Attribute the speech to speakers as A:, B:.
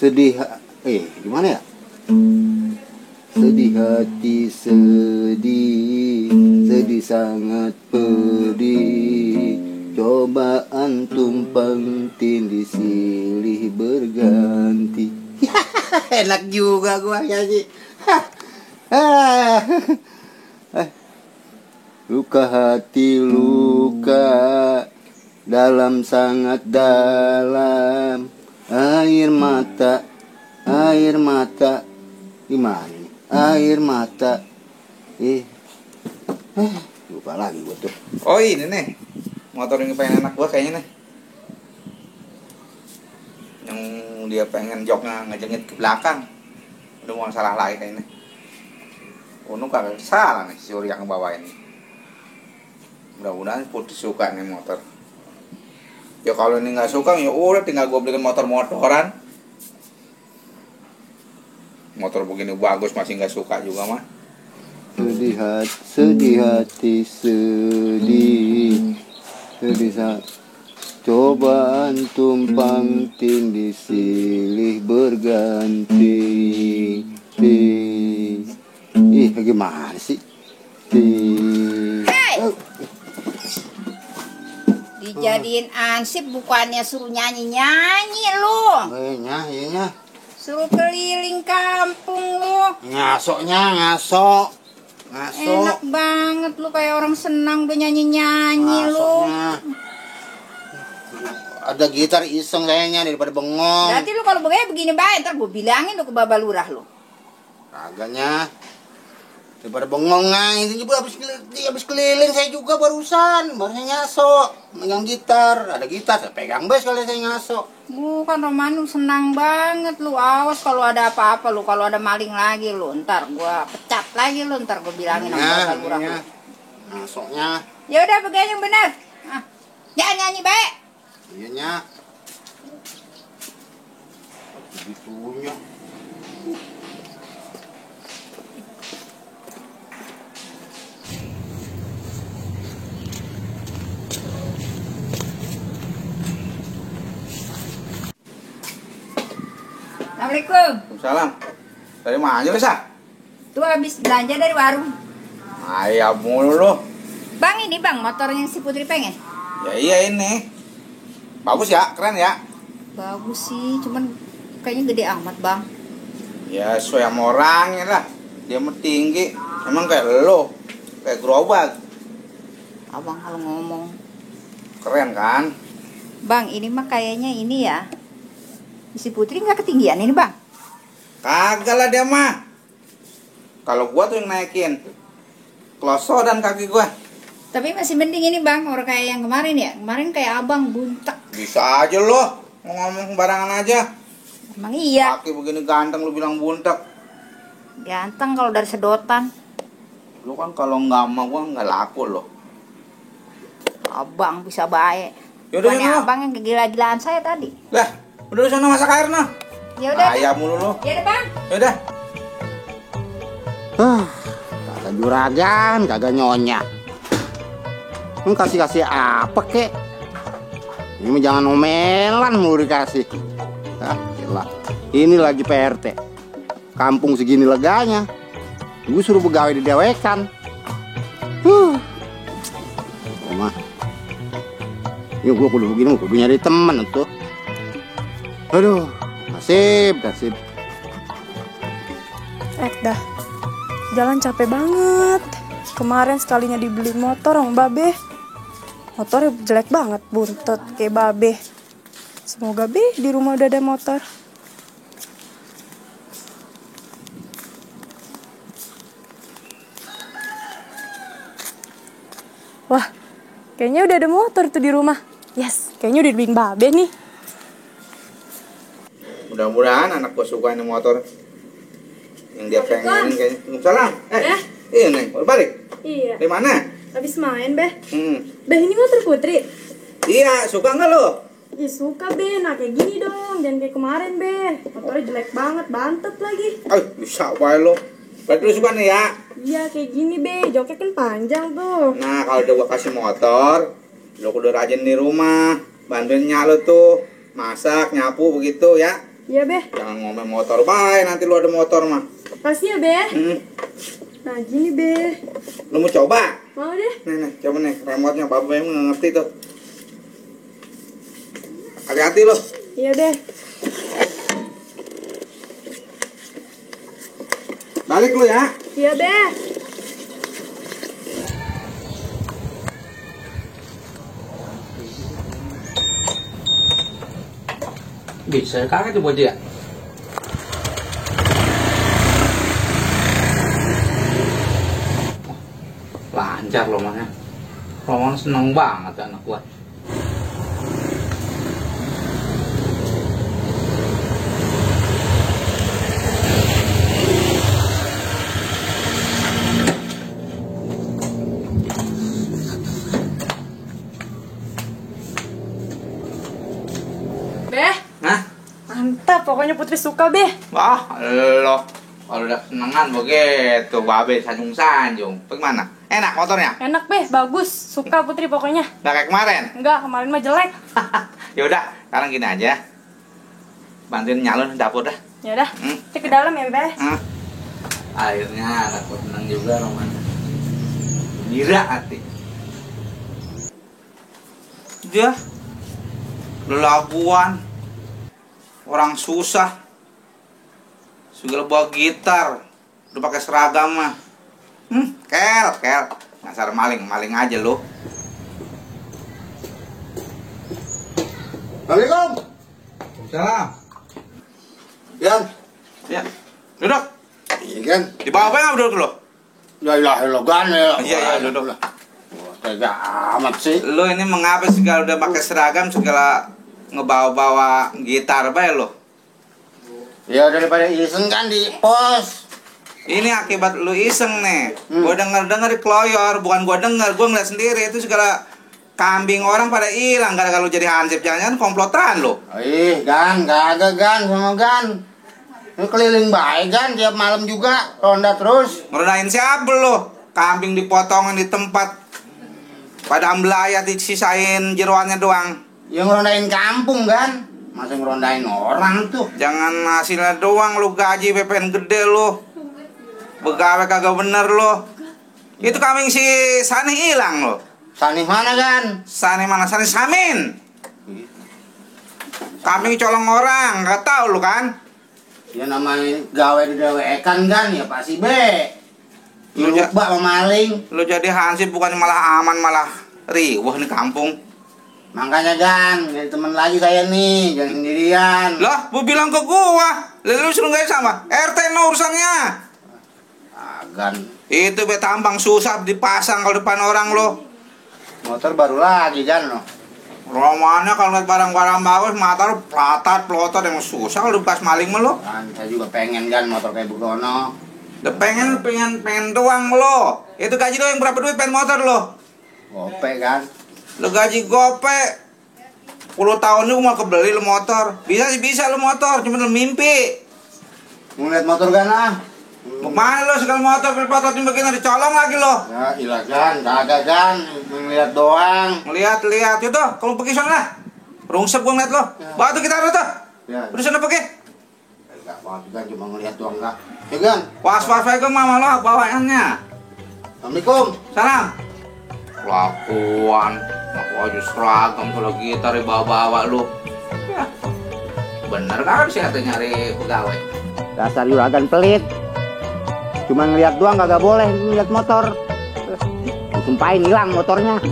A: Sedih, gimana ya? Sedih hati, sedih sangat pedih. Coba antum tindih silih berganti. Enak juga gua nyanyi. Luka hati, luka dalam, sangat dalam. Air mata, gimana nih? Air mata. Lupa lagi gua tuh.
B: Oh ini nih, motor yang pengen anak gua kayaknya nih. Yang dia pengen joknya ngejengit ke belakang. Udah mau salah lagi kayaknya. Untung kagak salah nih si Surya yang bawain. Mudah-mudahan Putri suka nih motor. Ya kalau ini nggak suka ya udah tinggal gue beliin motor-motoran. Motor begini bagus masih nggak suka juga mah.
A: Sedih hati, sedih saat coba antum tindih silih berganti. Gimana sih?
C: Dijadiin ansip bukannya suruh nyanyi-nyanyi lu.
A: Nyanyinya.
C: Suruh keliling kampung lu.
A: Ngasok.
C: Enak banget lu kayak orang senang udah nyanyi-nyanyi lu.
A: Ada gitar iseng kayaknya daripada bengong.
C: Berarti lu kalau begini baik ntar gue bilangin lu ke Baba Lurah lu.
A: Kagaknya. Daripada bengong ini juga habis keliling saya juga barusan ngasok, megang gitar, ada gitar saya pegang bes kali saya ngasok.
C: Bukan Roman, lu senang banget lu. Awas kalau ada apa-apa lu, kalau ada maling lagi lu, ntar gua pecat lagi lu, ntar gua bilangin sama Baba Lurah lu.
A: Ngasoknya.
C: Ya udah pegang yang benar. Jangan nyanyi baik.
A: Iyanya. Begitunya.
C: Assalamualaikum.
B: Waalaikumsalam. Dari mana lu sah?
C: Tuh habis belanja dari warung.
B: Ayam mulu lu.
C: Bang ini bang motornya si Putri pengen.
B: Ya iya ini. Bagus ya, keren ya.
C: Bagus sih, cuman kayaknya gede amat bang.
B: Ya sesuai sama orangnya lah. Dia mah tinggi. Emang kayak lo, kayak gerobak.
C: Abang kalau ngomong.
B: Keren kan?
C: Bang ini mah kayaknya ini ya. Si Putri nggak ketinggian ini bang?
B: Kagak lah dia mah. Kalau gua tuh yang naikin. Kloso dan kaki gua.
C: Tapi masih mending ini bang, orang kayak yang kemarin ya. Kemarin kayak abang buntek.
B: Bisa aja lo, mau ngomong sembarangan aja.
C: Emang iya.
B: Kaki begini ganteng lu bilang buntek.
C: Ganteng kalau dari sedotan.
B: Lu kan kalau nggak sama gua nggak laku lo.
C: Abang bisa baik.
B: Yaudah
C: Bukannya
B: ya,
C: abang yang gila-gilaan saya tadi.
B: Lah, udah di sana masak air noh.
C: Ya udah.
B: Ayam mulu lo.
C: Ya udah bang.
B: Yaudah.
A: Kagak juragan, kagak nyonya. Kasih apa kek? Ini mah jangan omelan mulu dikasih. Gila. Ini lagi PRT. Kampung segini leganya. Gue suruh pegawai didewekan. Mah. Ini gue kudu begini, kudu nyari temen tuh. Aduh, nasib.
D: Dah, jalan capek banget. Kemarin sekalinya dibeli motor sama Babe. Motornya jelek banget, buntut kayak Babe. Semoga Be di rumah udah ada motor. Wah, kayaknya udah ada motor tuh di rumah. Yes, kayaknya udah dibeliin Babe nih.
B: Mudah-mudahan anak gua suka ini motor. Yang dia pengenin kayaknya. Salam. Ini, baru balik.
D: Iya.
B: Di mana?
D: Habis main, Be.
B: Beh,
D: ini motor Putri.
B: Iya, suka nggak lo?
D: Ih, suka, Be. Nah, kayak gini dong. Jangan kayak kemarin, Be. Motornya jelek banget, bantet lagi.
B: Bisa wae lo. Berarti lu suka nih ya?
D: Iya, kayak gini, Be. Joknya kan panjang tuh.
B: Nah, kalau udah gua kasih motor, lo kudu rajin di rumah. Bantuin nyalo tuh. Masak, nyapu begitu ya.
D: Iya, Be.
B: Jangan ngomong motor baik, nanti lu ada motor mah.
D: Kasih ya, Be. Nah, gini, Be.
B: Lu mau coba?
D: Mau deh.
B: Nih, coba nih, remote-nya Papa emang nggak ngerti tuh. Hati-hati lo.
D: Iya, Be.
B: Balik lu ya.
D: Iya, Be.
B: Bisa kaget tuh bocah ya. Lancar lo mana. Roman seneng banget anak gua.
D: Be.
B: Hah?
D: Mantap, pokoknya Putri suka, Be.
B: Wah, lo kalau udah senengan begitu, babe sanjung-sanjung. Bagaimana? Enak motornya?
D: Enak, Be. Bagus. Suka Putri pokoknya.
B: Nggak kayak kemarin?
D: Enggak, kemarin mah jelek.
B: Ya udah, sekarang gini aja. Bantuin nyalon dapur dah.
D: Ya udah, kita ke dalam ya, Be.
B: Akhirnya aku tenang juga Roman. Gila hati. Dia lelabuan, orang susah, segala bawa gitar, udah pakai seragam mah. Kel, ngasar maling aja lo.
A: Assalamualaikum.
B: Salam.
A: Gan.
B: Ya, duduk.
A: Iya kan?
B: Di bawah apa yang duduk lo?
A: La ilaha illallah gan ya.
B: Iya, duduk.
A: Wah, tega amat sih.
B: Lo ini mengapa segala udah pakai seragam segala ngebawa-bawa gitar bae lo?
A: Ya daripada iseng kan di pos.
B: Ini akibat lu iseng nih. Gua denger di kloyor, bukan gua denger, gua ngeliat sendiri itu segala kambing orang pada hilang gara-gara lu jadi hansip, jangan-jangan komplotan lo.
A: Ih, Gan, kagak Gan sama Gan. Ini keliling baik Gan, tiap malam juga ronda terus.
B: Ngerendahin siapa lo? Kambing dipotongin di tempat pada ambelayat disisain jeroannya doang.
A: Yang ngerondain kampung Gan. Masa ngerondain orang tuh.
B: Jangan hasilnya doang lu gaji PPN gede lo. Begawe kagak bener lo. Itu kambing si Sani hilang lo.
A: Sani mana Gan?
B: Sani mana? Sani Samin. Kambing colong orang, nggak tahu lu kan?
A: Ya namanya gawe di dewekan Gan, ya pasti be.
B: Lu
A: Lupa sama maling.
B: Lu jadi hansip bukan malah aman, malah riwah nih kampung.
A: Makanya Gan, jadi temen lagi saya nih, jangan sendirian.
B: Lah, lu bilang ke gua. Lu suruh nggak sama RT no urusannya.
A: Gan,
B: Itu be tampang susah dipasang kalau depan orang lo.
A: motor baru lagi Gan lo.
B: Romannya kalau ngeliat barang-barang bagus mata lu pelotot yang susah kalau pas maling mah lo.
A: Kan saya juga pengen Gan motor kayak Bugono.
B: Udah pengen doang lo. Itu gaji lo yang berapa duit pengen motor lo?
A: Gope Gan.
B: Lo gaji gope 10 tahun lu mau kebeli lo motor. Bisa sih bisa lo motor, cuma lo mimpi.
A: Mau lihat motor Gan ah?
B: Mau mana lo segala motor berpototin begini dicolong lagi lo.
A: Ya ilah Gan, kagak Gan, ngeliat doang.
B: Lihat itu, kamu pergi sana. Rungsep gua ngeliat lo. Bawa tuh kita tuh.
A: Ya,
B: Udah sana pergi.
A: enggak apa-apa Gan, cuma ngeliat doang enggak. Ya Gan,
B: Was-was aja mama lo bawaannya.
A: Assalamualaikum.
B: Salam. Kelakuan. Aku aja seragam kalau gitar bawa-bawa lu. Ya. Bener kan sih katanya nyari pegawai.
A: Dasar juragan pelit. Cuma ngeliat doang kagak boleh ngeliat motor. Sumpahin hilang motornya.